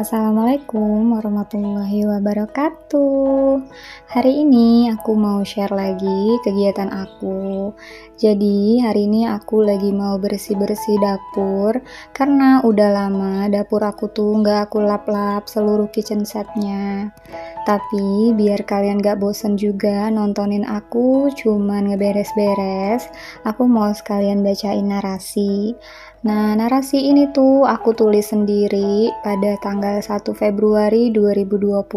Assalamualaikum warahmatullahi wabarakatuh. Hari ini aku mau share lagi kegiatan aku. Jadi hari ini aku lagi mau bersih-bersih dapur karena udah lama dapur aku tuh nggak aku lap-lap seluruh kitchen setnya. Tapi biar kalian gak bosen juga nontonin aku cuman ngeberes-beres, aku mau sekalian bacain narasi. Nah, narasi ini tuh aku tulis sendiri pada tanggal 1 Februari 2020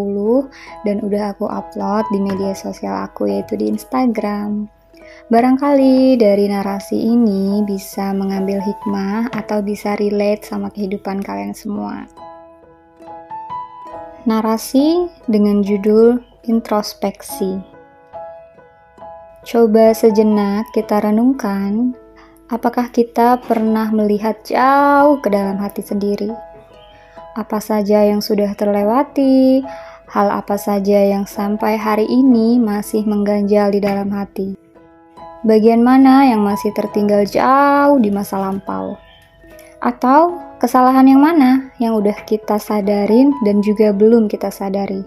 dan udah aku upload di media sosial aku yaitu di Instagram. Barangkali dari narasi ini bisa mengambil hikmah atau bisa relate sama kehidupan kalian semua. Narasi dengan judul Introspeksi. Coba sejenak kita renungkan, apakah kita pernah melihat jauh ke dalam hati sendiri? Apa saja yang sudah terlewati? Hal apa saja yang sampai hari ini masih mengganjal di dalam hati? Bagian mana yang masih tertinggal jauh di masa lampau? Atau kesalahan yang mana yang udah kita sadarin dan juga belum kita sadari?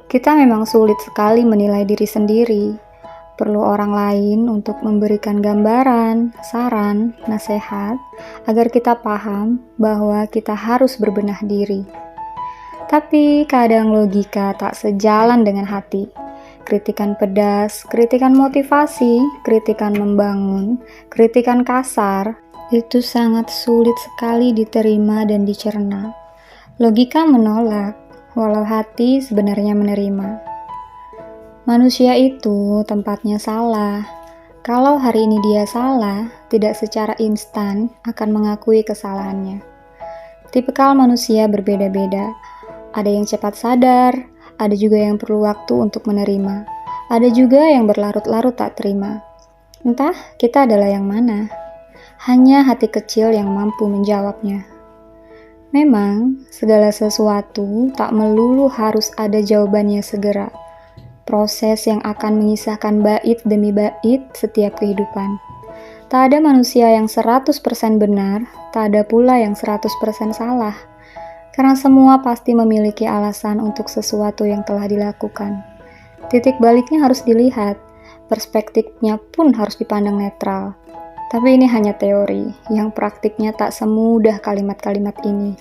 Kita memang sulit sekali menilai diri sendiri. Perlu orang lain untuk memberikan gambaran, saran, nasihat, agar kita paham bahwa kita harus berbenah diri. Tapi kadang logika tak sejalan dengan hati. Kritikan pedas, kritikan motivasi, kritikan membangun, kritikan kasar, itu sangat sulit sekali diterima dan dicerna. Logika menolak, walau hati sebenarnya menerima. Manusia itu tempatnya salah. Kalau hari ini dia salah, tidak secara instan akan mengakui kesalahannya. Tipikal manusia berbeda-beda. Ada yang cepat sadar, ada juga yang perlu waktu untuk menerima. Ada juga yang berlarut-larut tak terima. Entah kita adalah yang mana. Hanya hati kecil yang mampu menjawabnya. Memang, segala sesuatu tak melulu harus ada jawabannya segera. Proses yang akan mengisahkan bait demi bait setiap kehidupan. Tak ada manusia yang 100% benar, tak ada pula yang 100% salah. Karena semua pasti memiliki alasan untuk sesuatu yang telah dilakukan. Titik baliknya harus dilihat, perspektifnya pun harus dipandang netral. Tapi ini hanya teori, yang praktiknya tak semudah kalimat-kalimat ini.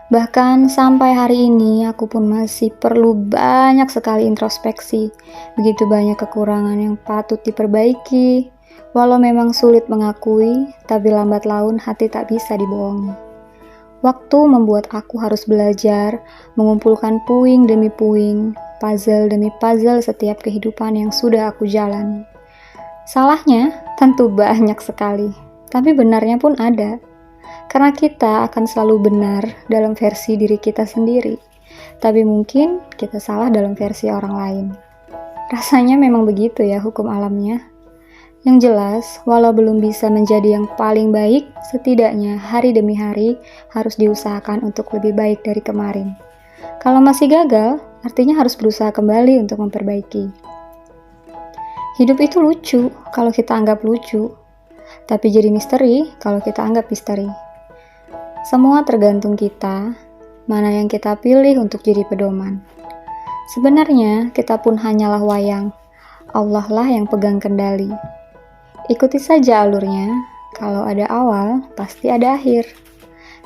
Bahkan sampai hari ini aku pun masih perlu banyak sekali introspeksi. Begitu banyak kekurangan yang patut diperbaiki. Walau memang sulit mengakui, tapi lambat laun hati tak bisa dibohongi. Waktu membuat aku harus belajar, mengumpulkan puing demi puing, puzzle demi puzzle setiap kehidupan yang sudah aku jalani. Salahnya tentu banyak sekali, tapi benarnya pun ada. Karena kita akan selalu benar dalam versi diri kita sendiri, tapi mungkin kita salah dalam versi orang lain. Rasanya memang begitu ya hukum alamnya. Yang jelas, walau belum bisa menjadi yang paling baik, setidaknya hari demi hari harus diusahakan untuk lebih baik dari kemarin. Kalau masih gagal, artinya harus berusaha kembali untuk memperbaiki. Hidup itu lucu kalau kita anggap lucu, tapi jadi misteri kalau kita anggap misteri. Semua tergantung kita, mana yang kita pilih untuk jadi pedoman. Sebenarnya kita pun hanyalah wayang, Allah lah yang pegang kendali. Ikuti saja alurnya, kalau ada awal pasti ada akhir.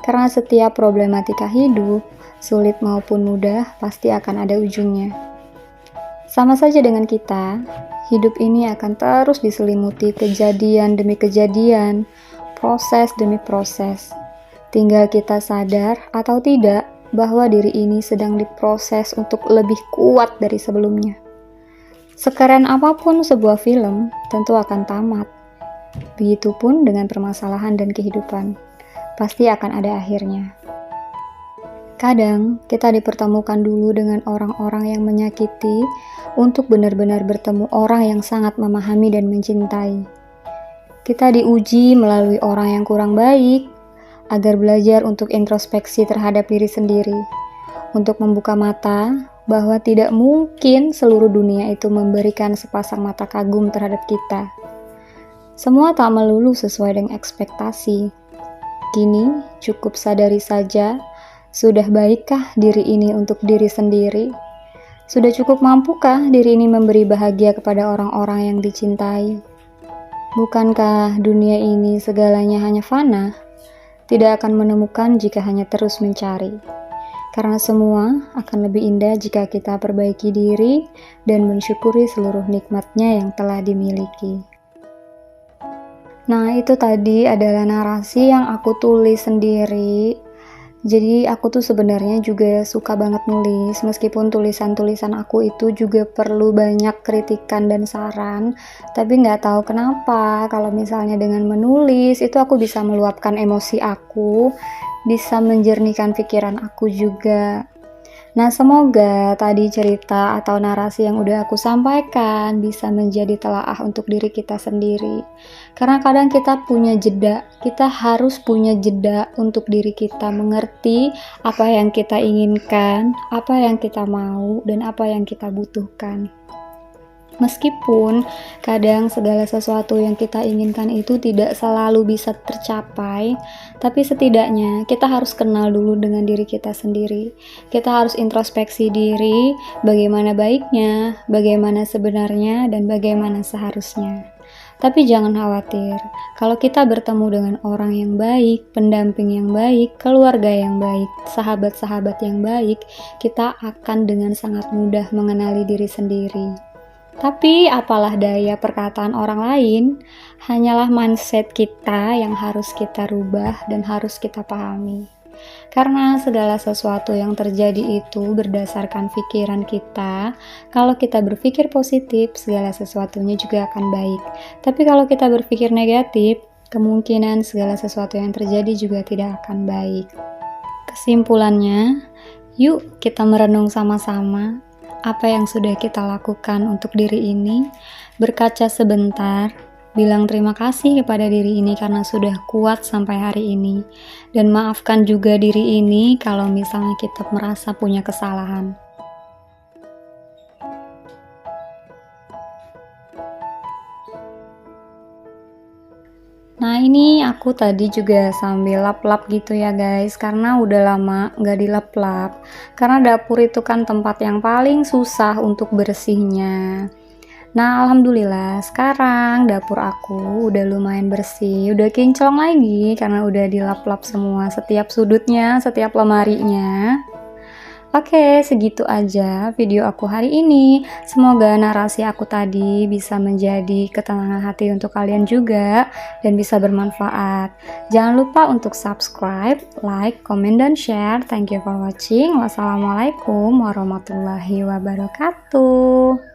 Karena setiap problematika hidup, sulit maupun mudah pasti akan ada ujungnya. Sama saja dengan kita, hidup ini akan terus diselimuti kejadian demi kejadian, proses demi proses. Tinggal kita sadar atau tidak bahwa diri ini sedang diproses untuk lebih kuat dari sebelumnya. Sekeren apapun sebuah film, tentu akan tamat. Begitupun dengan permasalahan dan kehidupan, pasti akan ada akhirnya. Kadang, kita dipertemukan dulu dengan orang-orang yang menyakiti untuk benar-benar bertemu orang yang sangat memahami dan mencintai. Kita diuji melalui orang yang kurang baik, agar belajar untuk introspeksi terhadap diri sendiri, untuk membuka mata bahwa tidak mungkin seluruh dunia itu memberikan sepasang mata kagum terhadap kita. Semua tak melulu sesuai dengan ekspektasi. Kini cukup sadari saja, sudah baikkah diri ini untuk diri sendiri? Sudah cukup mampukah diri ini memberi bahagia kepada orang-orang yang dicintai? Bukankah dunia ini segalanya hanya fana? Tidak akan menemukan jika hanya terus mencari. Karena semua akan lebih indah jika kita perbaiki diri dan mensyukuri seluruh nikmatnya yang telah dimiliki. Nah, itu tadi adalah narasi yang aku tulis sendiri. Jadi aku tuh sebenarnya juga suka banget nulis, meskipun tulisan-tulisan aku itu juga perlu banyak kritikan dan saran, tapi nggak tahu kenapa kalau misalnya dengan menulis itu aku bisa meluapkan emosi aku, bisa menjernihkan pikiran aku juga. Nah, semoga tadi cerita atau narasi yang udah aku sampaikan bisa menjadi telaah untuk diri kita sendiri. Karena kadang kita punya jeda, kita harus punya jeda untuk diri kita mengerti apa yang kita inginkan, apa yang kita mau, dan apa yang kita butuhkan. Meskipun kadang segala sesuatu yang kita inginkan itu tidak selalu bisa tercapai, tapi setidaknya kita harus kenal dulu dengan diri kita sendiri. Kita harus introspeksi diri, bagaimana baiknya, bagaimana sebenarnya, dan bagaimana seharusnya. Tapi jangan khawatir, kalau kita bertemu dengan orang yang baik, pendamping yang baik, keluarga yang baik, sahabat-sahabat yang baik, kita akan dengan sangat mudah mengenali diri sendiri. Tapi apalah daya perkataan orang lain, hanyalah mindset kita yang harus kita rubah dan harus kita pahami. Karena segala sesuatu yang terjadi itu berdasarkan pikiran kita. Kalau kita berpikir positif, segala sesuatunya juga akan baik. Tapi kalau kita berpikir negatif, kemungkinan segala sesuatu yang terjadi juga tidak akan baik. Kesimpulannya, yuk kita merenung sama-sama apa yang sudah kita lakukan untuk diri ini, berkaca sebentar, bilang terima kasih kepada diri ini karena sudah kuat sampai hari ini, dan maafkan juga diri ini kalau misalnya kita merasa punya kesalahan. Nah, ini aku tadi juga sambil lap-lap gitu ya guys, karena udah lama nggak dilap-lap. Karena dapur itu kan tempat yang paling susah untuk bersihnya. Nah, alhamdulillah sekarang dapur aku udah lumayan bersih, udah kinclong lagi karena udah dilap-lap semua setiap sudutnya, setiap lemarinya. Oke, segitu aja video aku hari ini. Semoga narasi aku tadi bisa menjadi ketenangan hati untuk kalian juga dan bisa bermanfaat. Jangan lupa untuk subscribe, like, comment, dan share. Thank you for watching. Wassalamualaikum warahmatullahi wabarakatuh.